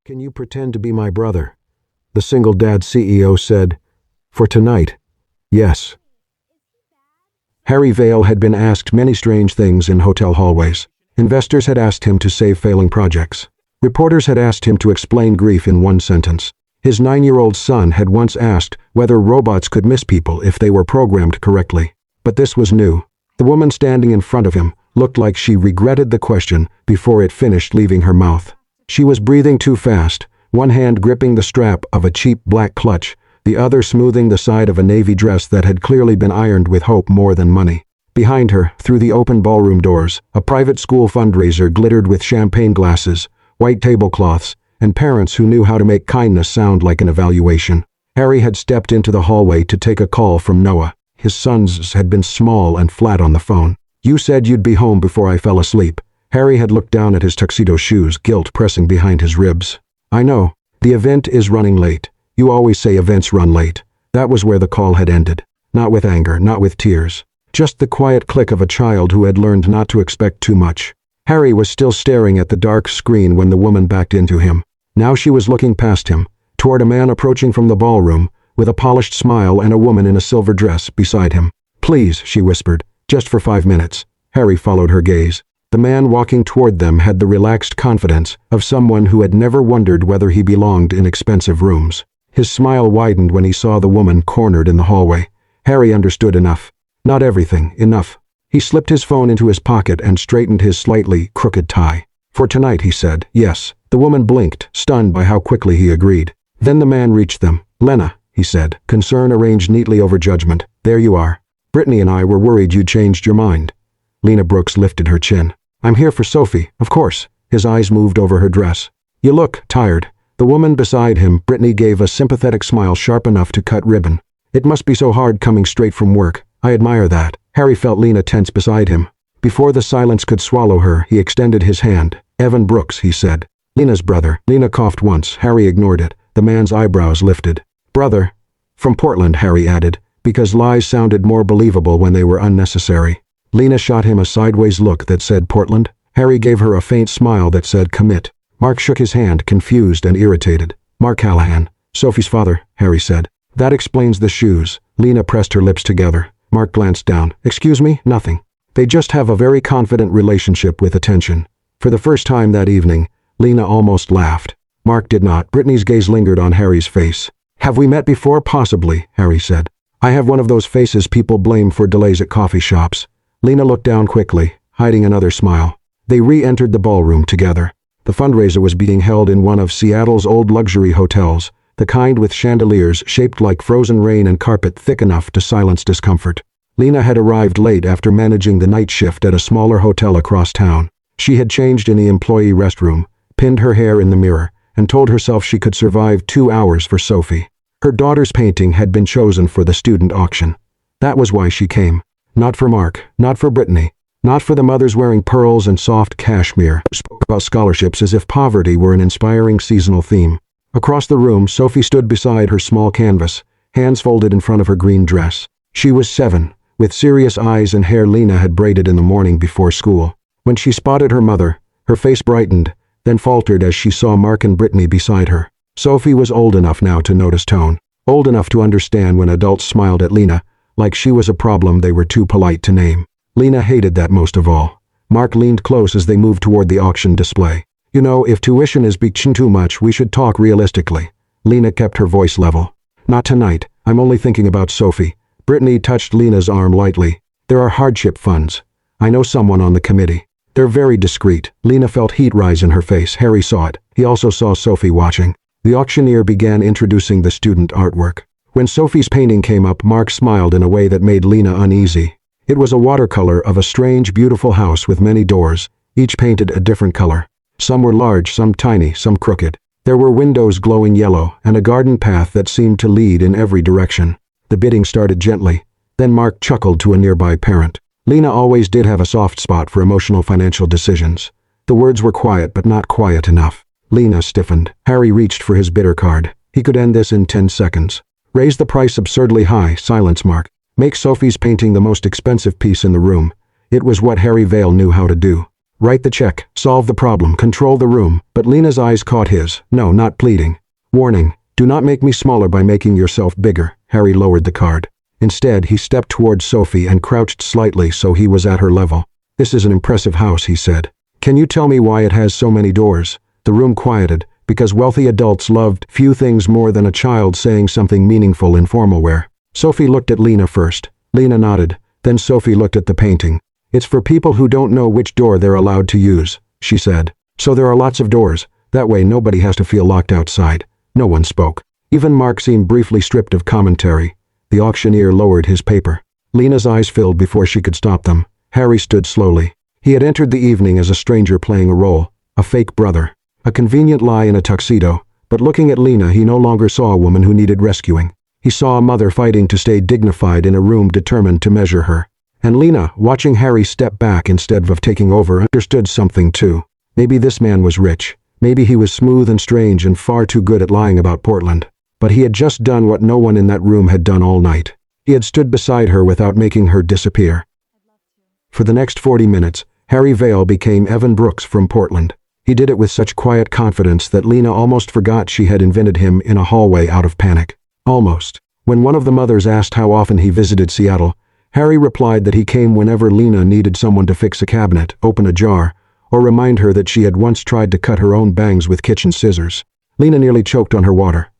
Can you pretend to be my brother? The single dad CEO said. For tonight, yes. Harry Vale had been asked many strange things in hotel hallways. Investors had asked him to save failing projects. Reporters had asked him to explain grief in one sentence. His 9-year-old son had once asked whether robots could miss people if they were programmed correctly. But this was new. The woman standing in front of him looked like she regretted the question before it finished leaving her mouth. She was breathing too fast, one hand gripping the strap of a cheap black clutch, the other smoothing the side of a navy dress that had clearly been ironed with hope more than money. Behind her, through the open ballroom doors, a private school fundraiser glittered with champagne glasses, white tablecloths, and parents who knew how to make kindness sound like an evaluation. Harry had stepped into the hallway to take a call from Noah. His son's had been small and flat on the phone. You said you'd be home before I fell asleep. Harry had looked down at his tuxedo shoes, guilt pressing behind his ribs. I know. The event is running late. You always say events run late. That was where the call had ended. Not with anger, not with tears. Just the quiet click of a child who had learned not to expect too much. Harry was still staring at the dark screen when the woman backed into him. Now she was looking past him, toward a man approaching from the ballroom, with a polished smile and a woman in a silver dress beside him. Please, she whispered, just for 5 minutes. Harry followed her gaze. The man walking toward them had the relaxed confidence of someone who had never wondered whether he belonged in expensive rooms. His smile widened when he saw the woman cornered in the hallway. Harry understood enough. Not everything, enough. He slipped his phone into his pocket and straightened his slightly crooked tie. For tonight, he said, yes. The woman blinked, stunned by how quickly he agreed. Then the man reached them. Lena, he said, concern arranged neatly over judgment. There you are. Brittany and I were worried you'd changed your mind. Lena Brooks lifted her chin. I'm here for Sophie, of course. His eyes moved over her dress. You look tired. The woman beside him, Brittany, gave a sympathetic smile sharp enough to cut ribbon. It must be so hard coming straight from work. I admire that. Harry felt Lena tense beside him. Before the silence could swallow her, he extended his hand. Evan Brooks, he said. Lena's brother. Lena coughed once. Harry ignored it. The man's eyebrows lifted. Brother. From Portland, Harry added, because lies sounded more believable when they were unnecessary. Lena shot him a sideways look that said Portland. Harry gave her a faint smile that said commit. Mark shook his hand, confused and irritated. Mark Callahan. Sophie's father, Harry said. That explains the shoes. Lena pressed her lips together. Mark glanced down. Excuse me? Nothing. They just have a very confident relationship with attention. For the first time that evening, Lena almost laughed. Mark did not. Brittany's gaze lingered on Harry's face. Have we met before? Possibly, Harry said. I have one of those faces people blame for delays at coffee shops. Lena looked down quickly, hiding another smile. They re-entered the ballroom together. The fundraiser was being held in one of Seattle's old luxury hotels, the kind with chandeliers shaped like frozen rain and carpet thick enough to silence discomfort. Lena had arrived late after managing the night shift at a smaller hotel across town. She had changed in the employee restroom, pinned her hair in the mirror, and told herself she could survive 2 hours for Sophie. Her daughter's painting had been chosen for the student auction. That was why she came. Not for Mark, not for Brittany, not for the mothers wearing pearls and soft cashmere, spoke about scholarships as if poverty were an inspiring seasonal theme. Across the room, Sophie stood beside her small canvas, hands folded in front of her green dress. She was 7, with serious eyes and hair Lena had braided in the morning before school. When she spotted her mother, her face brightened, then faltered as she saw Mark and Brittany beside her. Sophie was old enough now to notice tone, old enough to understand when adults smiled at Lena, like she was a problem they were too polite to name. Lena hated that most of all. Mark leaned close as they moved toward the auction display. You know, if tuition is being too much, we should talk realistically. Lena kept her voice level. Not tonight. I'm only thinking about Sophie. Brittany touched Lena's arm lightly. There are hardship funds. I know someone on the committee. They're very discreet. Lena felt heat rise in her face. Harry saw it. He also saw Sophie watching. The auctioneer began introducing the student artwork. When Sophie's painting came up, Mark smiled in a way that made Lena uneasy. It was a watercolor of a strange, beautiful house with many doors, each painted a different color. Some were large, some tiny, some crooked. There were windows glowing yellow, and a garden path that seemed to lead in every direction. The bidding started gently. Then Mark chuckled to a nearby parent. Lena always did have a soft spot for emotional financial decisions. The words were quiet, but not quiet enough. Lena stiffened. Harry reached for his bidder card. He could end this in 10 seconds. Raise the price absurdly high. Silence, Mark. Make Sophie's painting the most expensive piece in the room. It was what Harry Vale knew how to do. Write the check, solve the problem, control the room, but Lena's eyes caught his. No, not pleading. Warning, do not make me smaller by making yourself bigger. Harry lowered the card. Instead, he stepped towards Sophie and crouched slightly so he was at her level. This is an impressive house, he said. Can you tell me why it has so many doors? The room quieted, because wealthy adults loved few things more than a child saying something meaningful in formal wear. Sophie looked at Lena first. Lena nodded, then Sophie looked at the painting. It's for people who don't know which door they're allowed to use, she said. So there are lots of doors, that way nobody has to feel locked outside. No one spoke. Even Mark seemed briefly stripped of commentary. The auctioneer lowered his paper. Lena's eyes filled before she could stop them. Harry stood slowly. He had entered the evening as a stranger playing a role, a fake brother, a convenient lie in a tuxedo, but looking at Lena he no longer saw a woman who needed rescuing. He saw a mother fighting to stay dignified in a room determined to measure her. And Lena, watching Harry step back instead of taking over, understood something too. Maybe this man was rich. Maybe he was smooth and strange and far too good at lying about Portland. But he had just done what no one in that room had done all night. He had stood beside her without making her disappear. For the next 40 minutes, Harry Vale became Evan Brooks from Portland. He did it with such quiet confidence that Lena almost forgot she had invented him in a hallway out of panic. Almost. When one of the mothers asked how often he visited Seattle, Harry replied that he came whenever Lena needed someone to fix a cabinet, open a jar, or remind her that she had once tried to cut her own bangs with kitchen scissors. Lena nearly choked on her water.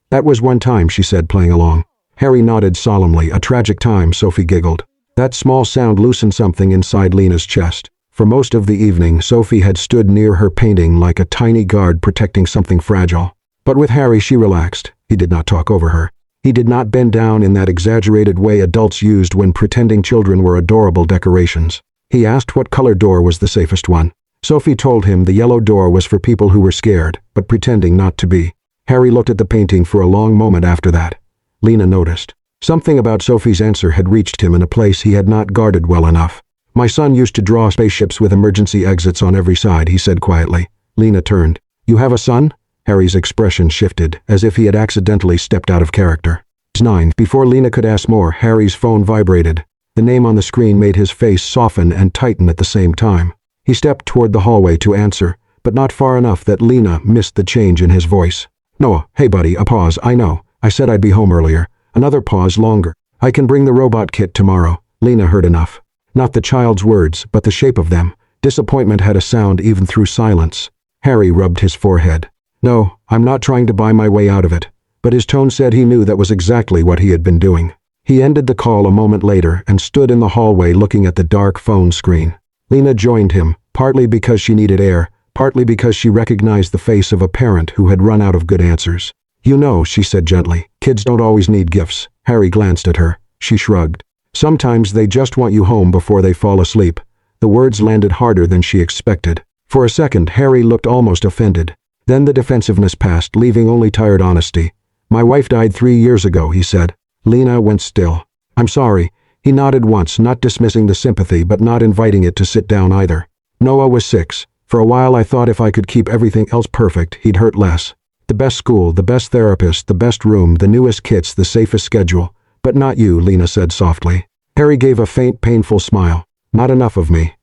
That was one time, she said, playing along. Harry nodded solemnly. A tragic time, Sophie giggled. That small sound loosened something inside Lena's chest. For most of the evening, Sophie had stood near her painting like a tiny guard protecting something fragile. But with Harry she relaxed. He did not talk over her. He did not bend down in that exaggerated way adults used when pretending children were adorable decorations. He asked what color door was the safest one. Sophie told him the yellow door was for people who were scared, but pretending not to be. Harry looked at the painting for a long moment after that. Lena noticed. Something about Sophie's answer had reached him in a place he had not guarded well enough. My son used to draw spaceships with emergency exits on every side, he said quietly. Lena turned. You have a son? Harry's expression shifted, as if he had accidentally stepped out of character. It's 9. Before Lena could ask more, Harry's phone vibrated. The name on the screen made his face soften and tighten at the same time. He stepped toward the hallway to answer, but not far enough that Lena missed the change in his voice. Noah, hey buddy, a pause, I know. I said I'd be home earlier. Another pause longer. I can bring the robot kit tomorrow. Lena heard enough. Not the child's words, but the shape of them. Disappointment had a sound even through silence. Harry rubbed his forehead. No, I'm not trying to buy my way out of it. But his tone said he knew that was exactly what he had been doing. He ended the call a moment later and stood in the hallway looking at the dark phone screen. Lena joined him, partly because she needed air, partly because she recognized the face of a parent who had run out of good answers. You know, she said gently, kids don't always need gifts. Harry glanced at her. She shrugged. Sometimes they just want you home before they fall asleep. The words landed harder than she expected. For a second, Harry looked almost offended. Then the defensiveness passed, leaving only tired honesty. My wife died 3 years ago, he said. Lena went still. I'm sorry. He nodded once, not dismissing the sympathy but not inviting it to sit down either. Noah was 6. For a while I thought if I could keep everything else perfect, he'd hurt less. The best school, the best therapist, the best room, the newest kits, the safest schedule. But not you, Lena said softly. Harry gave a faint, painful smile. Not enough of me.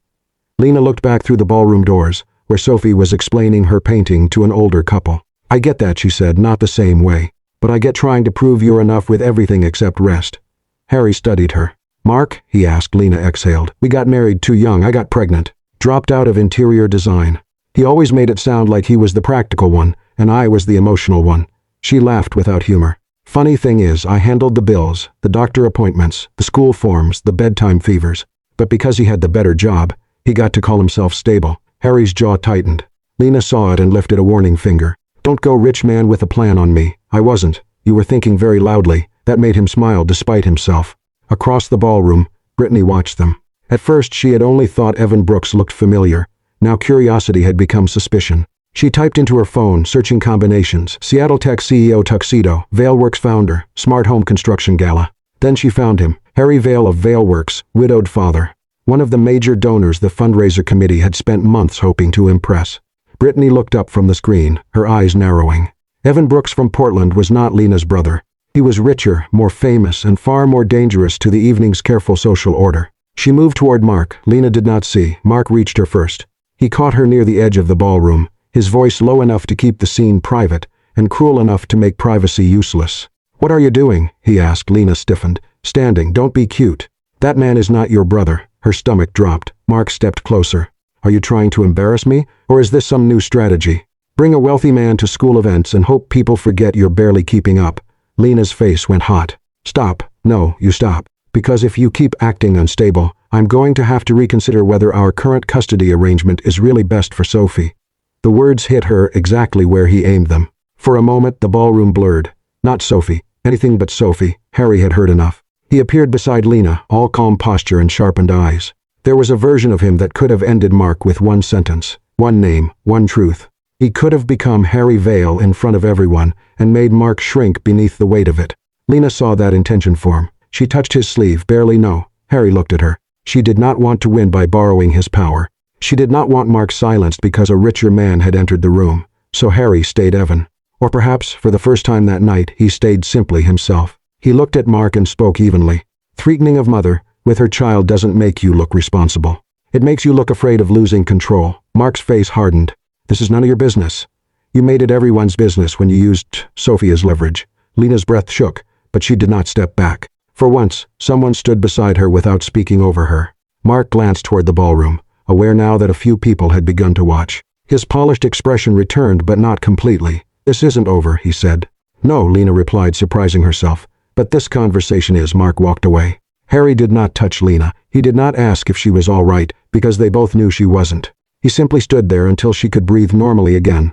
Lena looked back through the ballroom doors, where Sophie was explaining her painting to an older couple. I get that, she said, not the same way. But I get trying to prove you're enough with everything except rest. Harry studied her. Mark? He asked. Lena exhaled. We got married too young. I got pregnant. Dropped out of interior design. He always made it sound like he was the practical one, and I was the emotional one. She laughed without humor. Funny thing is, I handled the bills, the doctor appointments, the school forms, the bedtime fevers. But because he had the better job, he got to call himself stable. Harry's jaw tightened. Lena saw it and lifted a warning finger. Don't go rich man with a plan on me. I wasn't. You were thinking very loudly. That made him smile despite himself. Across the ballroom, Brittany watched them. At first she had only thought Evan Brooks looked familiar. Now curiosity had become suspicion. She typed into her phone, searching combinations. Seattle Tech CEO tuxedo, Valeworks founder, smart home construction gala. Then she found him, Harry Vale of Valeworks, widowed father. One of the major donors the fundraiser committee had spent months hoping to impress. Brittany looked up from the screen, her eyes narrowing. Evan Brooks from Portland was not Lena's brother. He was richer, more famous, and far more dangerous to the evening's careful social order. She moved toward Mark. Lena did not see. Mark reached her first. He caught her near the edge of the ballroom, his voice low enough to keep the scene private, and cruel enough to make privacy useless. "What are you doing?" he asked. Lena stiffened. "Standing, don't be cute. That man is not your brother." Her stomach dropped. Mark stepped closer. "Are you trying to embarrass me, or is this some new strategy? Bring a wealthy man to school events and hope people forget you're barely keeping up." Lena's face went hot. "Stop. No, you stop. Because if you keep acting unstable, I'm going to have to reconsider whether our current custody arrangement is really best for Sophie." The words hit her exactly where he aimed them. For a moment the ballroom blurred. Not Sophie, anything but Sophie. Harry had heard enough. He appeared beside Lena, all calm posture and sharpened eyes. There was a version of him that could have ended Mark with one sentence, one name, one truth. He could have become Harry Vale in front of everyone and made Mark shrink beneath the weight of it. Lena saw that intention form. She touched his sleeve, barely. No. Harry looked at her. She did not want to win by borrowing his power. She did not want Mark silenced because a richer man had entered the room. So Harry stayed Evan. Or perhaps, for the first time that night, he stayed simply himself. He looked at Mark and spoke evenly. "Threatening of mother with her child doesn't make you look responsible. It makes you look afraid of losing control." Mark's face hardened. "This is none of your business. You made it everyone's business when you used Sophie as leverage." Lena's breath shook, but she did not step back. For once, someone stood beside her without speaking over her. Mark glanced toward the ballroom, aware now that a few people had begun to watch. His polished expression returned, but not completely. "This isn't over," he said. "No," Lena replied, surprising herself. "But this conversation is." Mark walked away. Harry did not touch Lena. He did not ask if she was all right, because they both knew she wasn't. He simply stood there until she could breathe normally again.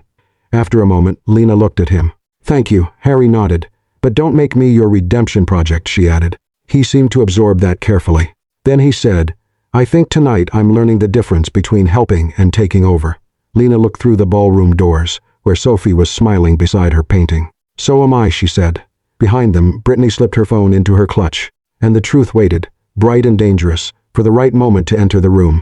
After a moment, Lena looked at him. "Thank you," Harry nodded. "But don't make me your redemption project," she added. He seemed to absorb that carefully. Then he said, "I think tonight I'm learning the difference between helping and taking over." Lena looked through the ballroom doors, where Sophie was smiling beside her painting. "So am I," she said. Behind them, Brittany slipped her phone into her clutch, and the truth waited, bright and dangerous, for the right moment to enter the room.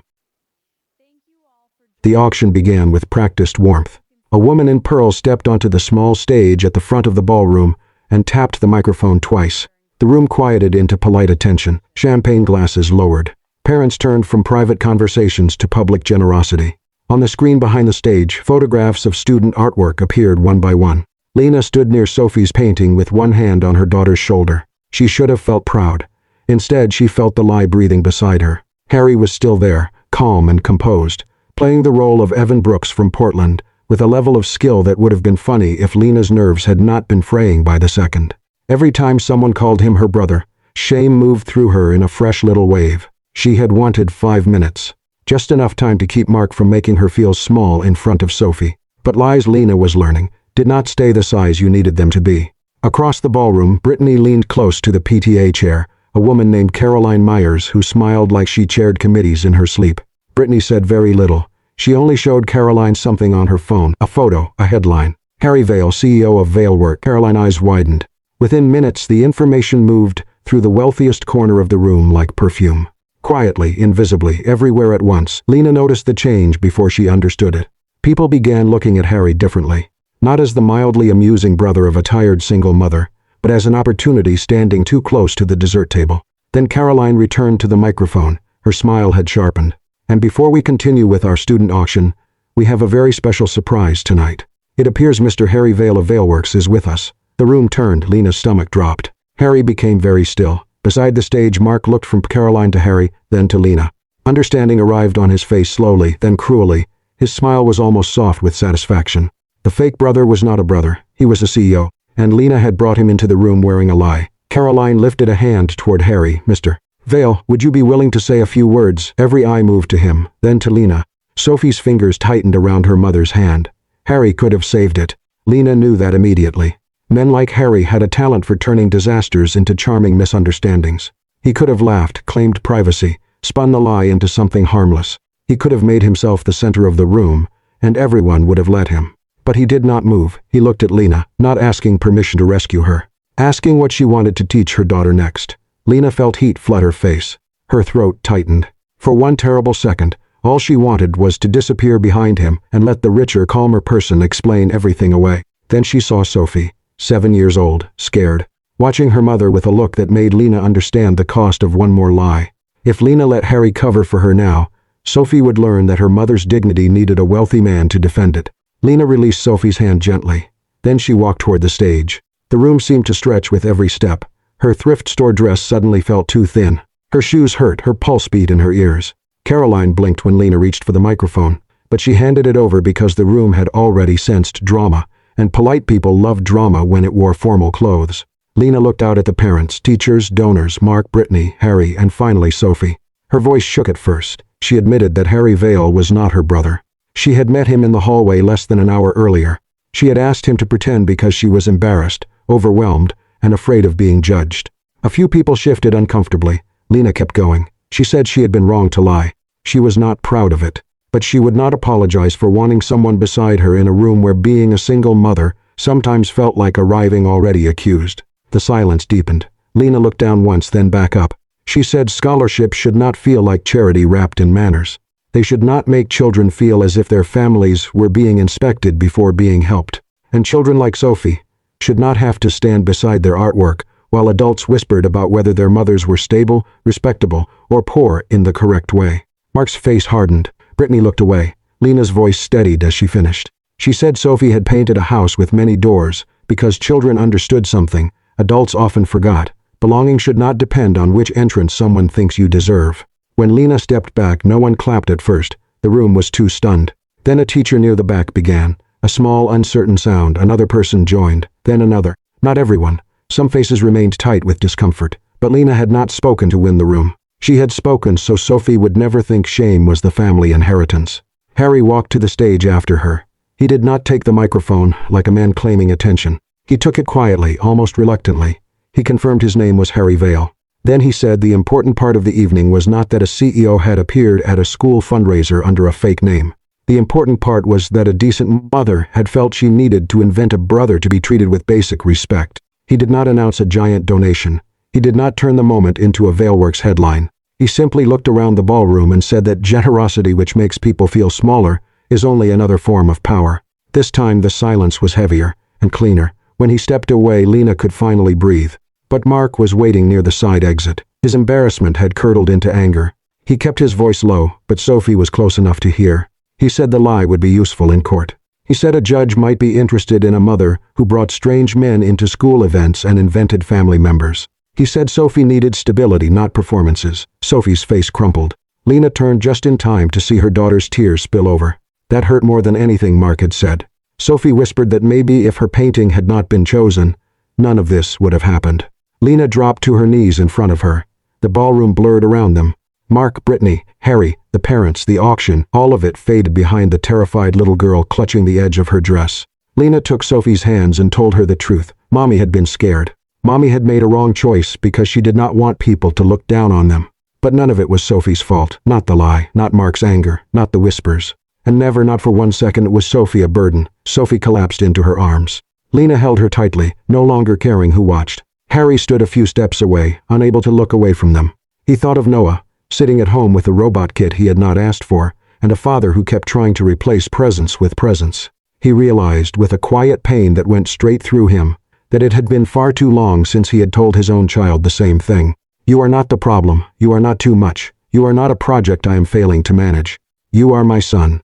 The auction began with practiced warmth. A woman in pearl stepped onto the small stage at the front of the ballroom and tapped the microphone twice. The room quieted into polite attention, champagne glasses lowered. Parents turned from private conversations to public generosity. On the screen behind the stage, photographs of student artwork appeared one by one. Lena stood near Sophie's painting with one hand on her daughter's shoulder. She should have felt proud. Instead, she felt the lie breathing beside her. Harry was still there, calm and composed, playing the role of Evan Brooks from Portland, with a level of skill that would have been funny if Lena's nerves had not been fraying by the second. Every time someone called him her brother, shame moved through her in a fresh little wave. She had wanted 5 minutes. Just enough time to keep Mark from making her feel small in front of Sophie. But lies Lena was learning did not stay the size you needed them to be. Across the ballroom, Brittany leaned close to the PTA chair, a woman named Caroline Myers who smiled like she chaired committees in her sleep. Brittany said very little. She only showed Caroline something on her phone, a photo, a headline. "Harry Vale, CEO of Valework." Caroline's eyes widened. Within minutes, the information moved through the wealthiest corner of the room like perfume. Quietly, invisibly, everywhere at once, Lena noticed the change before she understood it. People began looking at Harry differently. Not as the mildly amusing brother of a tired single mother, but as an opportunity standing too close to the dessert table. Then Caroline returned to the microphone. Her smile had sharpened. "And before we continue with our student auction, we have a very special surprise tonight. It appears Mr. Harry Vale of Valeworks is with us." The room turned. Lena's stomach dropped. Harry became very still. Beside the stage, Mark looked from Caroline to Harry, then to Lena. Understanding arrived on his face slowly, then cruelly. His smile was almost soft with satisfaction. The fake brother was not a brother. He was a CEO, and Lena had brought him into the room wearing a lie. Caroline lifted a hand toward Harry. "Mr. Vale, would you be willing to say a few words?" Every eye moved to him, then to Lena. Sophie's fingers tightened around her mother's hand. Harry could have saved it. Lena knew that immediately. Men like Harry had a talent for turning disasters into charming misunderstandings. He could have laughed, claimed privacy, spun the lie into something harmless. He could have made himself the center of the room, and everyone would have let him. But he did not move. He looked at Lena, not asking permission to rescue her, asking what she wanted to teach her daughter next. Lena felt heat flood her face. Her throat tightened. For one terrible second, all she wanted was to disappear behind him and let the richer, calmer person explain everything away. Then she saw Sophie, 7 years old, scared, watching her mother with a look that made Lena understand the cost of one more lie. If Lena let Harry cover for her now, Sophie would learn that her mother's dignity needed a wealthy man to defend it. Lena released Sophie's hand gently. Then she walked toward the stage. The room seemed to stretch with every step. Her thrift store dress suddenly felt too thin. Her shoes hurt, her pulse beat in her ears. Caroline blinked when Lena reached for the microphone, but she handed it over because the room had already sensed drama, and polite people loved drama when it wore formal clothes. Lena looked out at the parents, teachers, donors, Mark, Brittany, Harry, and finally Sophie. Her voice shook at first. She admitted that Harry Vale was not her brother. She had met him in the hallway less than an hour earlier. She had asked him to pretend because she was embarrassed, overwhelmed, and afraid of being judged. A few people shifted uncomfortably. Lena kept going. She said she had been wrong to lie. She was not proud of it. But she would not apologize for wanting someone beside her in a room where being a single mother sometimes felt like arriving already accused. The silence deepened. Lena looked down once, then back up. She said scholarship should not feel like charity wrapped in manners. They should not make children feel as if their families were being inspected before being helped. And children like Sophie should not have to stand beside their artwork while adults whispered about whether their mothers were stable, respectable, or poor in the correct way. Mark's face hardened. Brittany looked away. Lena's voice steadied as she finished. She said Sophie had painted a house with many doors because children understood something adults often forgot. Belonging should not depend on which entrance someone thinks you deserve. When Lena stepped back, no one clapped at first. The room was too stunned. Then a teacher near the back began. A small, uncertain sound. Another person joined. Then another. Not everyone. Some faces remained tight with discomfort. But Lena had not spoken to win the room. She had spoken so Sophie would never think shame was the family inheritance. Harry walked to the stage after her. He did not take the microphone like a man claiming attention. He took it quietly, almost reluctantly. He confirmed his name was Harry Vale. Then he said the important part of the evening was not that a CEO had appeared at a school fundraiser under a fake name. The important part was that a decent mother had felt she needed to invent a brother to be treated with basic respect. He did not announce a giant donation. He did not turn the moment into a Valeworks headline. He simply looked around the ballroom and said that generosity which makes people feel smaller is only another form of power. This time the silence was heavier and cleaner. When he stepped away, Lena could finally breathe. But Mark was waiting near the side exit. His embarrassment had curdled into anger. He kept his voice low, but Sophie was close enough to hear. He said the lie would be useful in court. He said a judge might be interested in a mother who brought strange men into school events and invented family members. He said Sophie needed stability, not performances. Sophie's face crumpled. Lena turned just in time to see her daughter's tears spill over. That hurt more than anything Mark had said. Sophie whispered that maybe if her painting had not been chosen, none of this would have happened. Lena dropped to her knees in front of her. The ballroom blurred around them. Mark, Brittany, Harry, the parents, the auction, all of it faded behind the terrified little girl clutching the edge of her dress. Lena took Sophie's hands and told her the truth. Mommy had been scared. Mommy had made a wrong choice because she did not want people to look down on them. But none of it was Sophie's fault. Not the lie, not Mark's anger, not the whispers. And never, not for 1 second, was Sophie a burden. Sophie collapsed into her arms. Lena held her tightly, no longer caring who watched. Harry stood a few steps away, unable to look away from them. He thought of Noah, sitting at home with the robot kit he had not asked for, and a father who kept trying to replace presence with presence. He realized, with a quiet pain that went straight through him, that it had been far too long since he had told his own child the same thing. You are not the problem. You are not too much. You are not a project I am failing to manage. You are my son.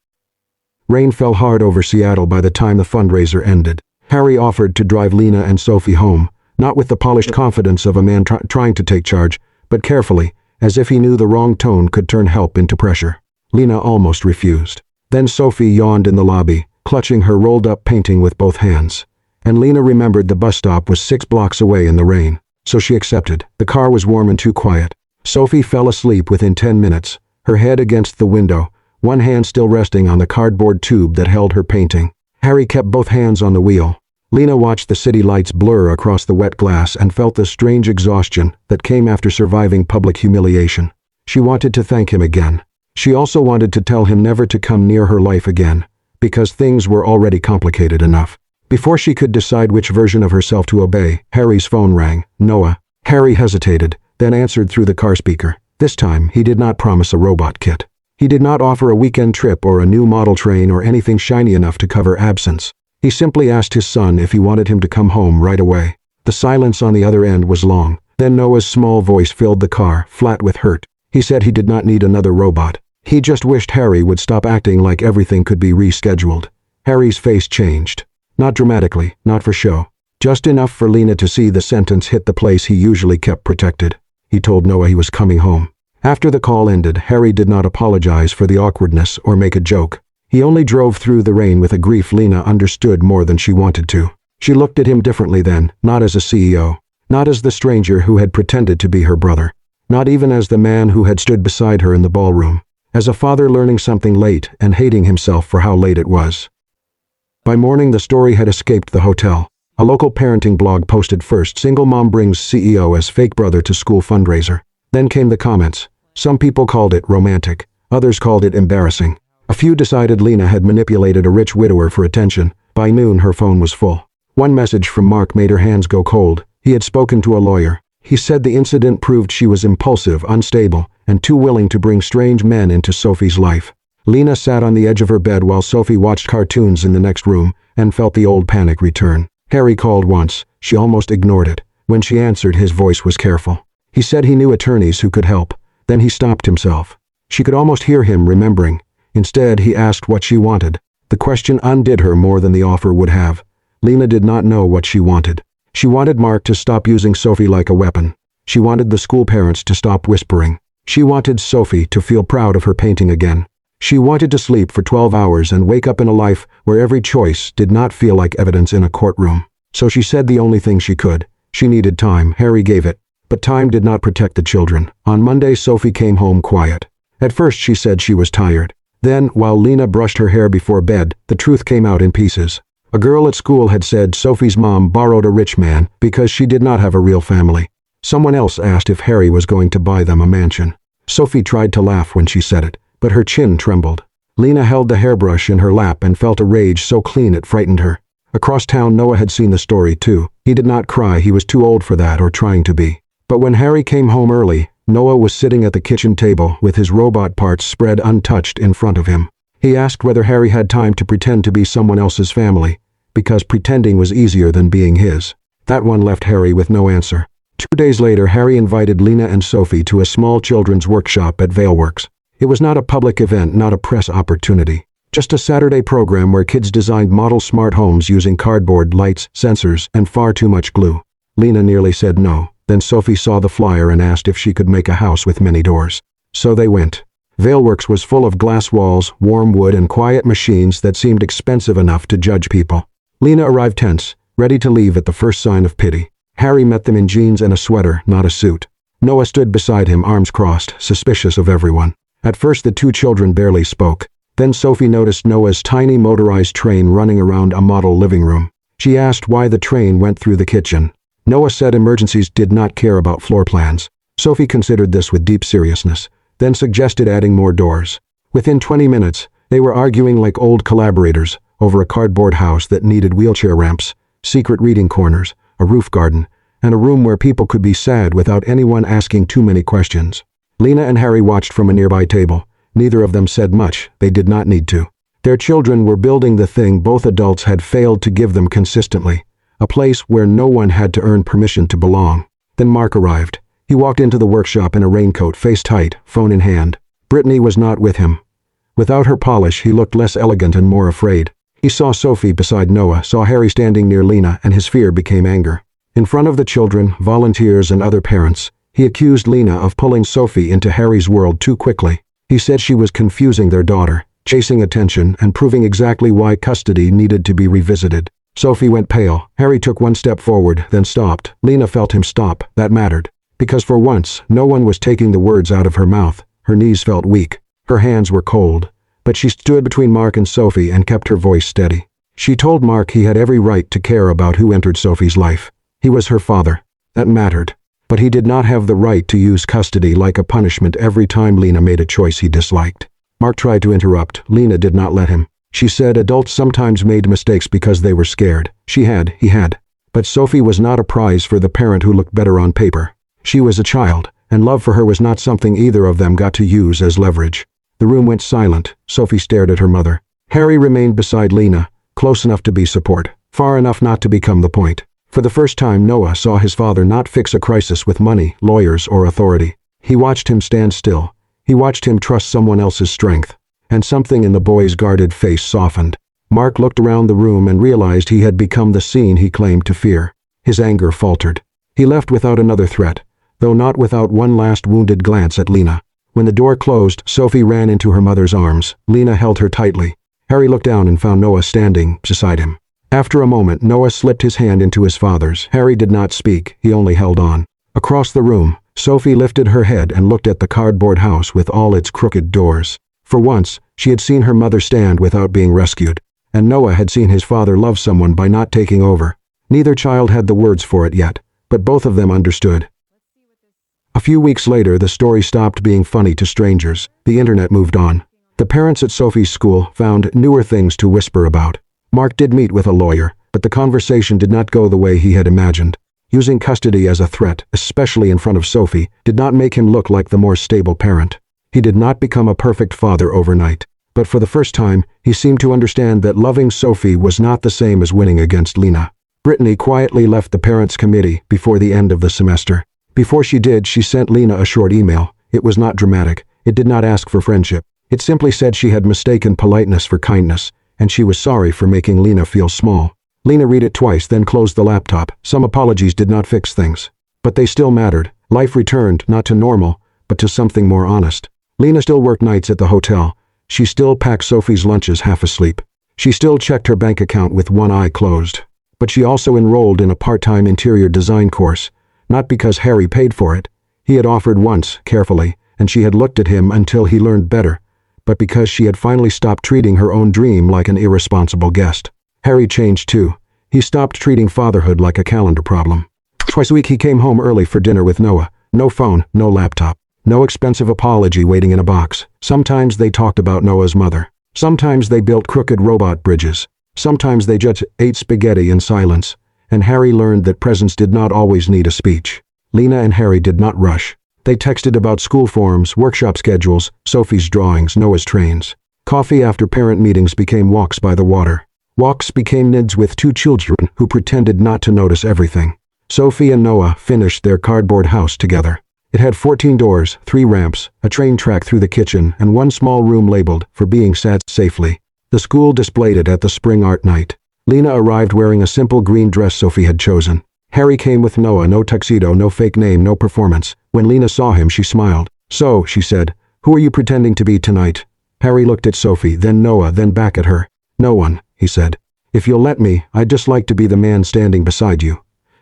Rain fell hard over Seattle by the time the fundraiser ended. Harry offered to drive Lena and Sophie home, not with the polished confidence of a man trying to take charge, but carefully, as if he knew the wrong tone could turn help into pressure. Lena almost refused. Then Sophie yawned in the lobby, clutching her rolled-up painting with both hands. And Lena remembered the bus stop was 6 blocks away in the rain. So she accepted. The car was warm and too quiet. Sophie fell asleep within 10 minutes, her head against the window, one hand still resting on the cardboard tube that held her painting. Harry kept both hands on the wheel. Lena watched the city lights blur across the wet glass and felt the strange exhaustion that came after surviving public humiliation. She wanted to thank him again. She also wanted to tell him never to come near her life again, because things were already complicated enough. Before she could decide which version of herself to obey, Harry's phone rang. Noah. Harry hesitated, then answered through the car speaker. This time, he did not promise a robot kit. He did not offer a weekend trip or a new model train or anything shiny enough to cover absence. He simply asked his son if he wanted him to come home right away. The silence on the other end was long. Then Noah's small voice filled the car, flat with hurt. He said he did not need another robot. He just wished Harry would stop acting like everything could be rescheduled. Harry's face changed. Not dramatically, not for show. Just enough for Lena to see the sentence hit the place he usually kept protected. He told Noah he was coming home. After the call ended, Harry did not apologize for the awkwardness or make a joke. He only drove through the rain with a grief Lena understood more than she wanted to. She looked at him differently then, not as a CEO, not as the stranger who had pretended to be her brother, not even as the man who had stood beside her in the ballroom, as a father learning something late and hating himself for how late it was. By morning the story had escaped the hotel. A local parenting blog posted first, "Single mom brings CEO as fake brother to school fundraiser." Then came the comments. Some people called it romantic, others called it embarrassing. A few decided Lena had manipulated a rich widower for attention. By noon her phone was full. One message from Mark made her hands go cold. He had spoken to a lawyer. He said the incident proved she was impulsive, unstable, and too willing to bring strange men into Sophie's life. Lena sat on the edge of her bed while Sophie watched cartoons in the next room and felt the old panic return. Harry called once. She almost ignored it. When she answered, his voice was careful. He said he knew attorneys who could help. Then he stopped himself. She could almost hear him remembering. Instead, he asked what she wanted. The question undid her more than the offer would have. Lena did not know what she wanted. She wanted Mark to stop using Sophie like a weapon. She wanted the school parents to stop whispering. She wanted Sophie to feel proud of her painting again. She wanted to sleep for 12 hours and wake up in a life where every choice did not feel like evidence in a courtroom. So she said the only thing she could. She needed time. Harry gave it. But time did not protect the children. On Monday, Sophie came home quiet. At first she said she was tired. Then, while Lena brushed her hair before bed, the truth came out in pieces. A girl at school had said Sophie's mom borrowed a rich man because she did not have a real family. Someone else asked if Harry was going to buy them a mansion. Sophie tried to laugh when she said it, but her chin trembled. Lena held the hairbrush in her lap and felt a rage so clean it frightened her. Across town, Noah had seen the story too. He did not cry, he was too old for that or trying to be. But when Harry came home early, Noah was sitting at the kitchen table with his robot parts spread untouched in front of him. He asked whether Harry had time to pretend to be someone else's family, because pretending was easier than being his. That one left Harry with no answer. 2 days later, Harry invited Lena and Sophie to a small children's workshop at Valeworks. It was not a public event, not a press opportunity. Just a Saturday program where kids designed model smart homes using cardboard, lights, sensors, and far too much glue. Lena nearly said no. Then Sophie saw the flyer and asked if she could make a house with many doors. So they went. Valeworks was full of glass walls, warm wood, and quiet machines that seemed expensive enough to judge people. Lena arrived tense, ready to leave at the first sign of pity. Harry met them in jeans and a sweater, not a suit. Noah stood beside him, arms crossed, suspicious of everyone. At first the two children barely spoke. Then Sophie noticed Noah's tiny motorized train running around a model living room. She asked why the train went through the kitchen. Noah said emergencies did not care about floor plans. Sophie considered this with deep seriousness, then suggested adding more doors. Within 20 minutes, they were arguing like old collaborators over a cardboard house that needed wheelchair ramps, secret reading corners, a roof garden, and a room where people could be sad without anyone asking too many questions. Lena and Harry watched from a nearby table. Neither of them said much. They did not need to. Their children were building the thing both adults had failed to give them consistently. A place where no one had to earn permission to belong. Then Mark arrived. He walked into the workshop in a raincoat, face tight, phone in hand. Brittany was not with him. Without her polish, he looked less elegant and more afraid. He saw Sophie beside Noah, saw Harry standing near Lena, and his fear became anger. In front of the children, volunteers, and other parents, he accused Lena of pulling Sophie into Harry's world too quickly. He said she was confusing their daughter, chasing attention, and proving exactly why custody needed to be revisited. Sophie went pale. Harry took one step forward, then stopped. Lena felt him stop. That mattered. Because for once, no one was taking the words out of her mouth. Her knees felt weak. Her hands were cold. But she stood between Mark and Sophie and kept her voice steady. She told Mark he had every right to care about who entered Sophie's life. He was her father. That mattered. But he did not have the right to use custody like a punishment every time Lena made a choice he disliked. Mark tried to interrupt. Lena did not let him. She said adults sometimes made mistakes because they were scared. He had. But Sophie was not a prize for the parent who looked better on paper. She was a child, and love for her was not something either of them got to use as leverage. The room went silent. Sophie stared at her mother. Harry remained beside Lena, close enough to be support, far enough not to become the point. For the first time, Noah saw his father not fix a crisis with money, lawyers, or authority. He watched him stand still, He watched him trust someone else's strength, and something in the boy's guarded face softened. Mark looked around the room and realized he had become the scene he claimed to fear. His anger faltered. He left without another threat, though not without one last wounded glance at Lena. When the door closed, Sophie ran into her mother's arms. Lena held her tightly. Harry looked down and found Noah standing beside him. After a moment, Noah slipped his hand into his father's. Harry did not speak, he only held on. Across the room, Sophie lifted her head and looked at the cardboard house with all its crooked doors. For once, she had seen her mother stand without being rescued, and Noah had seen his father love someone by not taking over. Neither child had the words for it yet, but both of them understood. A few weeks later, the story stopped being funny to strangers. The internet moved on. The parents at Sophie's school found newer things to whisper about. Mark did meet with a lawyer, but the conversation did not go the way he had imagined. Using custody as a threat, especially in front of Sophie, did not make him look like the more stable parent. He did not become a perfect father overnight, but for the first time, he seemed to understand that loving Sophie was not the same as winning against Lena. Brittany quietly left the parents' committee before the end of the semester. Before she did, she sent Lena a short email. It was not dramatic. It did not ask for friendship. It simply said she had mistaken politeness for kindness, and she was sorry for making Lena feel small. Lena read it twice, then closed the laptop. Some apologies did not fix things, but they still mattered. Life returned, not to normal, but to something more honest. Lena still worked nights at the hotel. She still packed Sophie's lunches half asleep. She still checked her bank account with one eye closed. But she also enrolled in a part-time interior design course, not because Harry paid for it. He had offered once, carefully, and she had looked at him until he learned better, but because she had finally stopped treating her own dream like an irresponsible guest. Harry changed too. He stopped treating fatherhood like a calendar problem. Twice a week he came home early for dinner with Noah. No phone, no laptop, no expensive apology waiting in a box. Sometimes they talked about Noah's mother. Sometimes they built crooked robot bridges. Sometimes they just ate spaghetti in silence. And Harry learned that presence did not always need a speech. Lena and Harry did not rush. They texted about school forms, workshop schedules, Sophie's drawings, Noah's trains. Coffee after parent meetings became walks by the water. Walks became nids with two children who pretended not to notice everything. Sophie and Noah finished their cardboard house together. It had 14 doors, 3 ramps, a train track through the kitchen, and one small room labeled, "For being sat safely." The school displayed it at the spring art night. Lena arrived wearing a simple green dress Sophie had chosen. Harry came with Noah, no tuxedo, no fake name, no performance. When Lena saw him, she smiled. "So," she said, "who are you pretending to be tonight?" Harry looked at Sophie, then Noah, then back at her. "No one," he said. "If you'll let me, I'd just like to be the man standing beside you."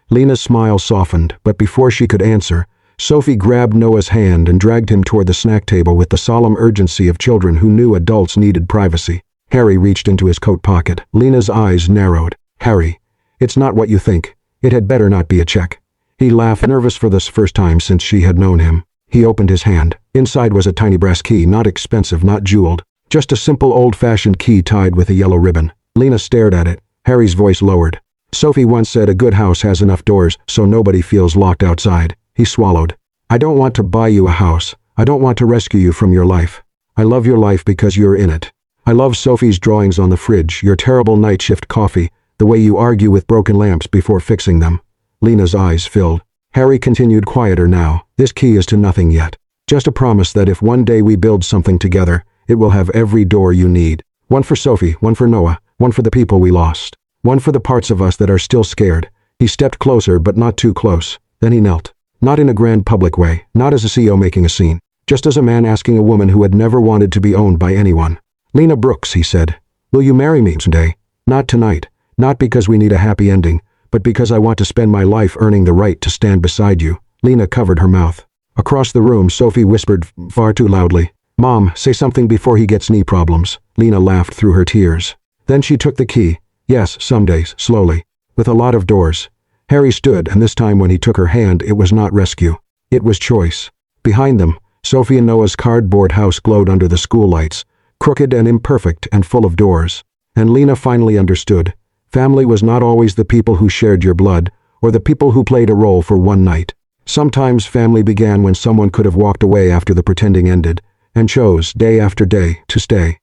Lena's smile softened, but before she could answer, Sophie grabbed Noah's hand and dragged him toward the snack table with the solemn urgency of children who knew adults needed privacy. Harry reached into his coat pocket. Lena's eyes narrowed. "Harry, it's not what you think. It had better not be a check." He laughed, nervous for the first time since she had known him. He opened his hand. Inside was a tiny brass key, not expensive, not jeweled. Just a simple old-fashioned key tied with a yellow ribbon. Lena stared at it. Harry's voice lowered. "Sophie once said a good house has enough doors so nobody feels locked outside." He swallowed. "I don't want to buy you a house. I don't want to rescue you from your life. I love your life because you're in it. I love Sophie's drawings on the fridge, your terrible night shift coffee, the way you argue with broken lamps before fixing them." Lena's eyes filled. Harry continued, quieter now. "This key is to nothing yet. Just a promise that if one day we build something together, it will have every door you need. One for Sophie, one for Noah, one for the people we lost. One for the parts of us that are still scared." He stepped closer, but not too close. Then he knelt. Not in a grand public way, not as a CEO making a scene, just as a man asking a woman who had never wanted to be owned by anyone. "Lena Brooks," he said, "will you marry me someday? Not tonight, not because we need a happy ending, but because I want to spend my life earning the right to stand beside you." Lena covered her mouth. Across the room, Sophie whispered far too loudly, "Mom, say something before he gets knee problems." Lena laughed through her tears. Then she took the key. "Yes, some days, slowly, with a lot of doors." Harry stood, and this time when he took her hand, it was not rescue. It was choice. Behind them, Sophie and Noah's cardboard house glowed under the school lights, crooked and imperfect and full of doors. And Lena finally understood. Family was not always the people who shared your blood, or the people who played a role for one night. Sometimes family began when someone could have walked away after the pretending ended, and chose, day after day, to stay.